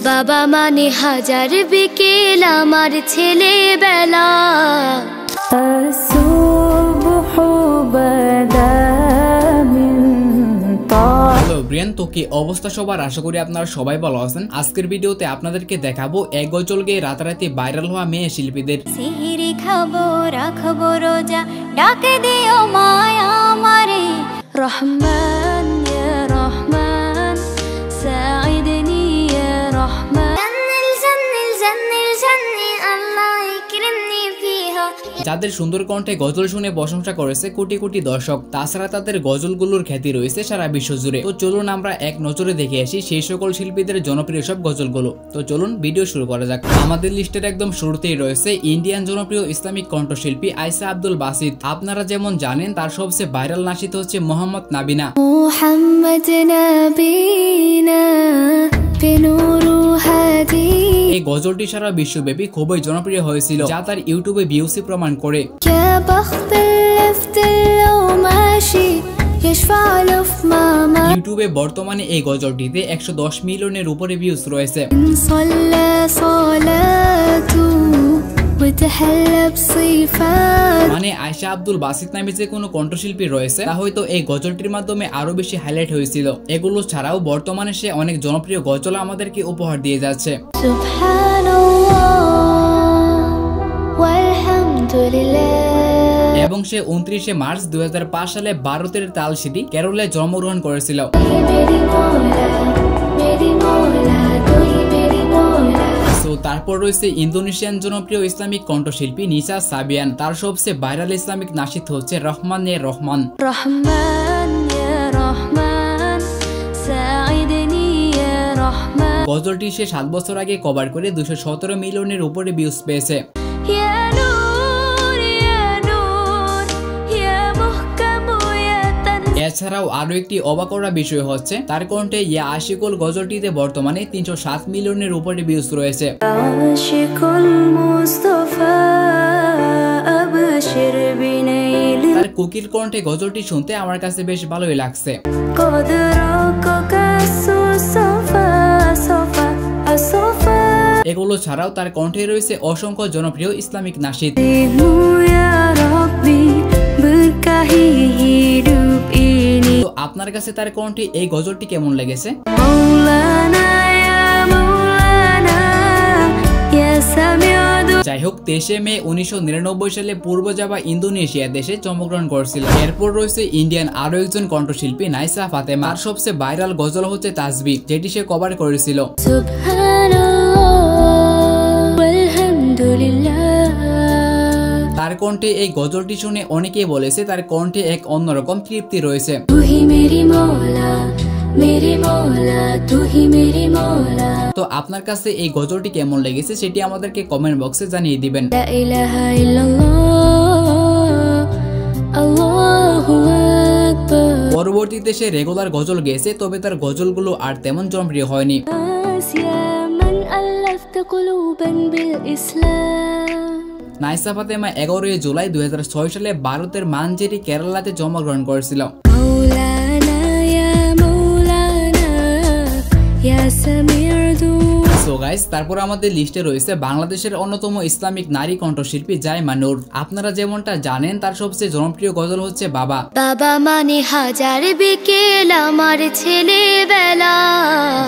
বাবা মানে হাজার বিকেল আমার ছেলেবেলা। হ্যালো ব্রিয়ান, তো কি অবস্থা সবার? আশা করি আপনারা সবাই ভালো আছেন। আজকের ভিডিওতে আপনাদেরকে দেখাবো এক গজল গেয়ে রাতারাতি ভাইরাল হওয়া মেয়ে শিল্পীদের। সিহিরি খাবো রাখবো রোজা, ডাকে দিও মায়া আমারে রহমান ইয়া রহমান, সাইদনি ইয়া রহমান। যাদের সুন্দর কণ্ঠে গজল শুনে প্রশংসা করেছে কোটি কোটি দর্শক, তাছাড়া তাদের গজলগুলোর খ্যাতি রয়েছে সারা বিশ্ব জুড়ে। তো চলুন আমরা এক নজরে দেখে আসি সেই সকল শিল্পীদের জনপ্রিয় সব গজলগুলো। তো চলুন ভিডিও শুরু করা যাক। আমাদের লিস্টের একদম শুরুতেই রয়েছে ইন্ডিয়ান জনপ্রিয় ইসলামিক কণ্ঠশিল্পী আয়েশা আব্দুল বাসিত। আপনারা যেমন জানেন তার সবচেয়ে ভাইরাল নাচিত হচ্ছে মোহাম্মদ নাবিনা। এই গজলটি সারা বিশ্বব্যাপী খুবই জনপ্রিয় হয়েছিল, যা তার ইউটিউবে ভিউসি প্রমাণ করে। ইউটিউবে বর্তমানে এই গজলটিতে 110 মিলিয়নের উপরে ভিউস রয়েছে। মানে আয়েশা আব্দুল বাসিত নামে যে কোনো কণ্ঠশিল্পী রয়েছে তা হয়তো এই গজলটির মাধ্যমে আরো বেশি হাইলাইট হয়েছিল। এগুলো ছাড়াও বর্তমানে সে অনেক জনপ্রিয় গজল আমাদেরকে উপহার দিয়ে যাচ্ছে। এবং সে 29শে মার্চ 2005 সালে ভারতের তালশিটি কেরলে জন্মগ্রহণ করেছিল। তারপর রয়েছে ইন্দোনেশিয়ান জনপ্রিয় ইসলামিক কণ্ঠশিল্পী নিসা সাবিয়ান। তার সবচেয়ে ভাইরাল ইসলামিক নাশিদ হচ্ছে রহমান এ রহমান। গজলটি সে 7 বছর আগে কভার করে 217 মিলিয়নের উপরে ভিউজ পেয়েছে। এছাড়াও আরো একটি অবাক করা বিষয় হচ্ছে তার কণ্ঠে ইয়া আশিকুল গজলটিতে বর্তমানে 307 মিলিয়নের উপরে ভিউজ রয়েছে। তার কোকিল কণ্ঠে গজলটি শুনতে আমার কাছে বেশ ভালোই লাগছে। এগুলো ছাড়াও তার কণ্ঠে রয়েছে অসংখ্য জনপ্রিয় ইসলামিক নাশিদ। তো আপনার কাছে তার কণ্ঠে এই গজলটি কেমন লেগেছে? যাই হোক, 23শে মে 1999 সালে পূর্ব জাভা ইন্দোনেশিয়া দেশে জন্মগ্রহণ করেছিল। এরপর রয়েছে ইন্ডিয়ান আরো একজন কণ্ঠশিল্পী নাইসা ফাতেমা। তার সবচেয়ে ভাইরাল গজল হচ্ছে তাসবিহ, যেটি সে কভার করেছিল। তার কণ্ঠে এই গজলটি শুনে অনেকেই বলেছে তার কণ্ঠে এক অন্যরকম তৃপ্তি রয়েছে। তো আপনার কাছে এই গজলটি কেমন লেগেছে সেটি আমাদেরকে কমেন্ট বক্সে জানিয়ে দিবেন। পরবর্তীতে সে রেগুলার গজল গেয়েছে, তবে তার গজলগুলো আর তেমন জনপ্রিয় হয়নি। নাইসা ফাতেমা 11 জুলাই 2006 সালে ভারতের মানজেরি কেরালাতে জন্মগ্রহণ করেছিল। সো গাইস, তারপর আমাদের লিস্টে রয়েছে বাংলাদেশের অন্যতম ইসলামিক নারী কণ্ঠশিল্পী জাইমা নূর। আপনারা যেমনটা জানেন তার সবচেয়ে জনপ্রিয় গজল হচ্ছে বাবা। বাবা মানে হাজার বিকেল আমার ছেলেবেলা।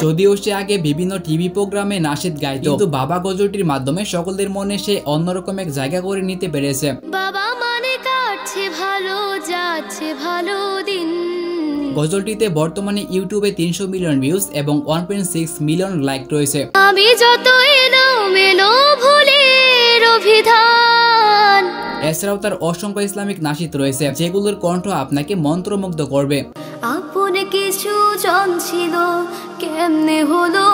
যদিও সে আগে বিভিন্ন টিভি প্রোগ্রামে নাশিদ গাইতো, কিন্তু বাবা গজলটির মাধ্যমে সকলের মনে সে অন্যরকম এক জায়গা করে নিতে পেরেছে। বাবা মানে কাটছে ভালো, যাচ্ছে ভালো দিন। গজলটিতে বর্তমানে ইউটিউবে 300 মিলিয়ন ভিউজ এবং 1.6 মিলিয়ন লাইক রয়েছে। আমি যত এলোমেলো ভুলের অভিধান। এছাড়াও তার অসংখ্য ইসলামিক নাশিদ রয়েছে যেগুলোর কণ্ঠ আপনাকে মন্ত্রমুগ্ধ করবে। আপন কিছু জন ছিল কেমনে হলো।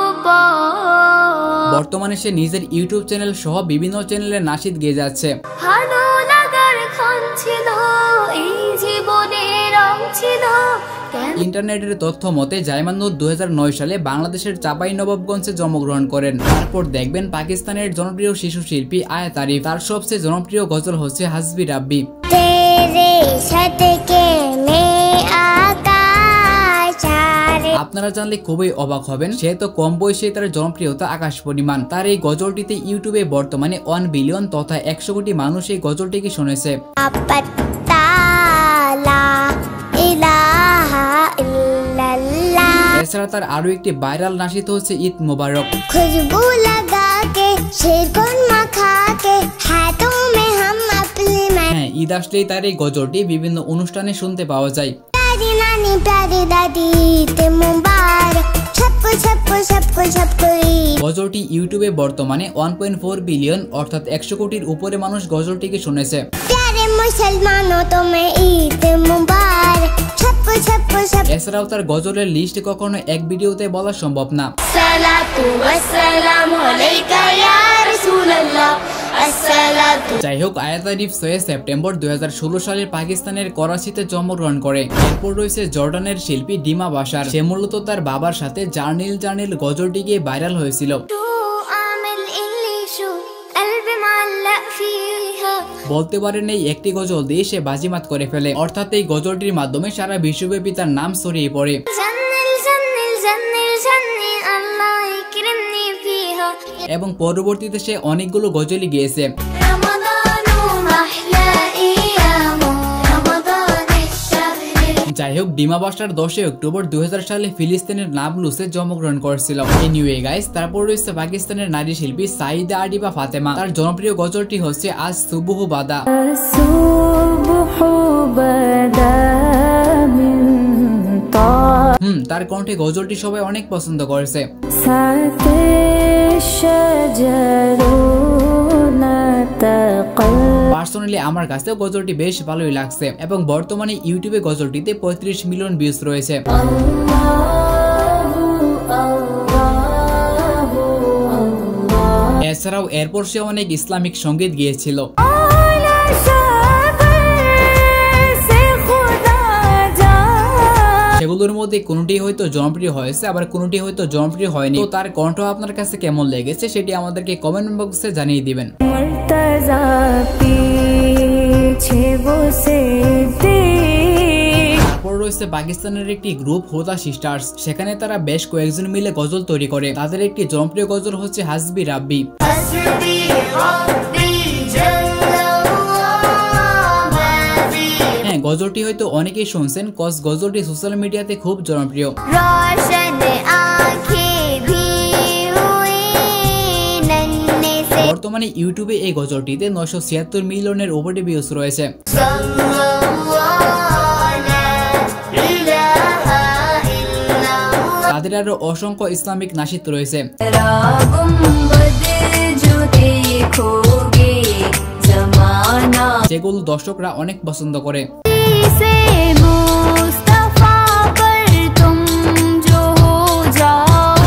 বর্তমানে সে নিজের ইউটিউব চ্যানেল সহ বিভিন্ন চ্যানেলে নাশিদ গেয়ে যাচ্ছে। ভালো লাগার খান ছিল এই জীবনে রং ছিল। ইন্টারনেটের তথ্য মতে জাইমা নূর 2009 সালে বাংলাদেশের চাঁপাইনবাবগঞ্জে জন্মগ্রহণ করেন। তারপর দেখবেন পাকিস্তানের জনপ্রিয় শিশু শিল্পী আয়া তারিফ। তার সবচেয়ে জনপ্রিয় গজল হচ্ছে হাসবি রাব্বি। আপনারা জানলে খুবই অবাক হবেন, সে তো কম বয়সে তার জনপ্রিয়তা আকাশ পরিমাণ। তার এই গজলটিতে ইউটিউবে বর্তমানে 1 বিলিয়ন তথা 100 কোটি মানুষ এই গজলটিকে শুনেছে। এছাড়া তার আরো একটি ভাইরাল নাশিদ হচ্ছে ঈদ মোবারক। খুশবু লাগাকে শিরকুন মাখাকে হাতোं में हम अपनी হ্যাঁ, ঈদ আসলেই তার এই গজলটি বিভিন্ন অনুষ্ঠানে শুনতে পাওয়া যায়। प्यारी नानी प्यारी दादी ते मुबारक सबको सबको सबको सबको ईद। গজলটি ইউটিউবে বর্তমানে 1.4 বিলিয়ন অর্থাৎ 100 কোটির উপরে মানুষ গজলটিকে শুনেছে। प्यारे मुसलमानों तुम्हें ईद मुबारक सबको सबको सब। এছাড়াও তার গজলের লিস্ট কখনো এক ভিডিওতে বলা সম্ভব না। সালাতু ওয়াসসালামু আলাইকা ইয়া রাসূলুল্লাহ আসসালাতু। যাই হোক, আয়াত আরিফ 6 সেপ্টেম্বর 2016 সালে পাকিস্তানের করাচিতে জন্মগ্রহণ করে। এরপর রয়েছে জর্ডানের শিল্পী ডিমা বাশার। সে মূলত তার বাবার সাথে জার্নিল জার্নিল গজলটি গিয়ে ভাইরাল হয়েছিল। বলতে পারেন এই একটি গজল দিয়ে সে বাজিমাত করে ফেলে, অর্থাৎ এই গজলটির মাধ্যমে সারা বিশ্বব্যাপী তার নাম ছড়িয়ে পড়ে। এবং পরবর্তীতে সে অনেকগুলো গজলই গেয়েছে। যাই হোক, ডিমা বাশার 10 অক্টোবর 2000 সালে ফিলিস্তিনের নাবলুসে জন্মগ্রহণ করেছিল। এনিওয়ে গাইস, তারপর রয়েছে পাকিস্তানের নারী শিল্পী সাইদা আডিবা ফাতেমা। তার জনপ্রিয় গজলটি হচ্ছে আজ সুবহু বাদা। তার কণ্ঠে গজলটি সবাই অনেক পছন্দ করেছে। পার্সোনালি আমার কাছেও গজলটি বেশ ভালোই লাগছে এবং বর্তমানে ইউটিউবে গজলটিতে 35 মিলিয়ন ভিউজ রয়েছে। এছাড়াও এরপর সে অনেক ইসলামিক সঙ্গীত গিয়েছিল। সেগুলোর মধ্যে কোনটি হয়তো জনপ্রিয় হয়েছে, আবার কোনটি হয়তো জনপ্রিয় হয়নি। তো তার কণ্ঠ আপনার কাছে কেমন লেগেছে সেটি আমাদেরকে কমেন্ট বক্সে জানিয়ে দিবেন। তারপর রয়েছে পাকিস্তানের একটি গ্রুপ হুদা সিস্টার্স। সেখানে তারা বেশ কয়েকজন মিলে গজল তৈরি করে। তাদের একটি জনপ্রিয় গজল হচ্ছে হাসবি রাব্বি। হ্যাঁ, গজলটি হয়তো অনেকেই শুনছেন, কজ গজলটি সোশ্যাল মিডিয়াতে খুব জনপ্রিয়। বর্তমানে ইউটিউবে এই গজলটিতে 976 মিলিয়নের উপরে ভিউজ রয়েছে। তাদের আরো অসংখ্য ইসলামিক নাশিদ রয়েছে। যেগুলো দর্শকরা অনেক পছন্দ করে।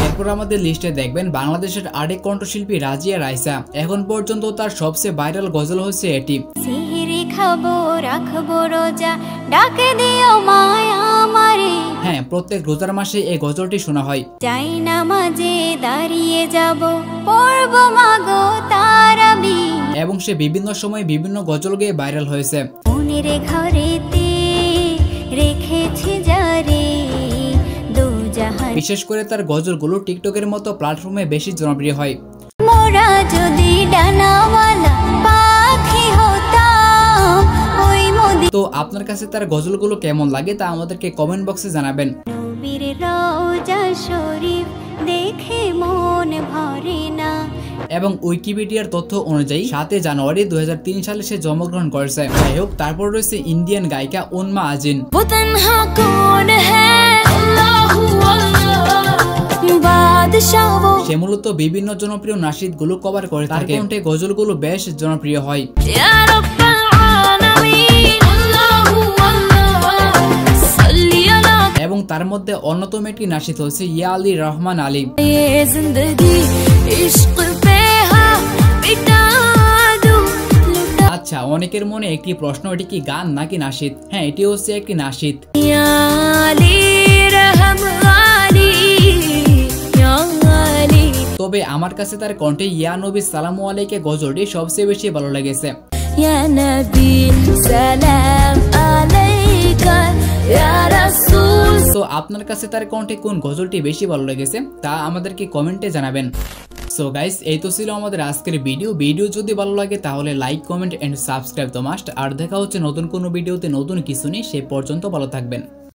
এরপর আমাদের লিস্টে দেখবেন বাংলাদেশের আরেক কণ্ঠশিল্পী রাজিয়া রাইসা। এখন পর্যন্ত তার সবচেয়ে ভাইরাল গজল হচ্ছে এটি। হ্যাঁ, প্রত্যেক রোজার মাসে এই গজলটি শোনা হয়। যাই নামাজে দাঁড়িয়ে যাব পড়ব মাগো তারাবি। এবং সে বিভিন্ন সময় বিভিন্ন গজল গেয়ে ভাইরাল হয়েছে। মনের ঘরেতে রেখেছি যারে দুজাহান। বিশেষ করে তার গজলগুলো টিকটকের মতো প্ল্যাটফর্মে বেশি জনপ্রিয় হয়। মোরা যদি ডানাওয়ালা পাখি হতাম ওই মদি। তো আপনার কাছে তার গজলগুলো কেমন লাগে তা আমাদেরকে কমেন্ট বক্সে জানাবেন। নবীর রওজা শরীফ দেখে মন ভরে না। এবং উইকিপিডিয়ার তথ্য অনুযায়ী 7 জানুয়ারি 2003 সালে সে জন্মগ্রহণ করেছে। যাই হোক, তারপর রয়েছে ইন্ডিয়ান গায়িকা উন্মা আজিন। সে মূলত বিভিন্ন জনপ্রিয় নাশিদ গুলো কভার করে থাকে। কণ্ঠে গজলগুলো বেশ জনপ্রিয় হয়। এবং তার মধ্যে অন্যতম একটি নাশিদ হচ্ছে ইয়া আলী রহমান আলী। আচ্ছা, অনেকের মনে একটি প্রশ্ন, এটি কি গান নাকি নাশিদ? হ্যাঁ, এটি হচ্ছে একটি নাশিদ। তবে আমার কাছে তার কণ্ঠে ইয়া নবী সালামু আলাইকে গজলটি সবচেয়ে বেশি ভালো লেগেছে। তো আপনার কাছে তার কণ্ঠে কোন গজলটি বেশি ভালো লেগেছে তা আমাদেরকে কমেন্টে জানাবেন। সো গাইস, এই তো ছিল আমাদের আজকের ভিডিও যদি ভালো লাগে তাহলে লাইক, কমেন্ট এন্ড সাবস্ক্রাইব তো মাস্ট। আর দেখা হচ্ছে নতুন কোনো ভিডিওতে নতুন কিছু নিয়ে, সে পর্যন্ত ভালো থাকবেন।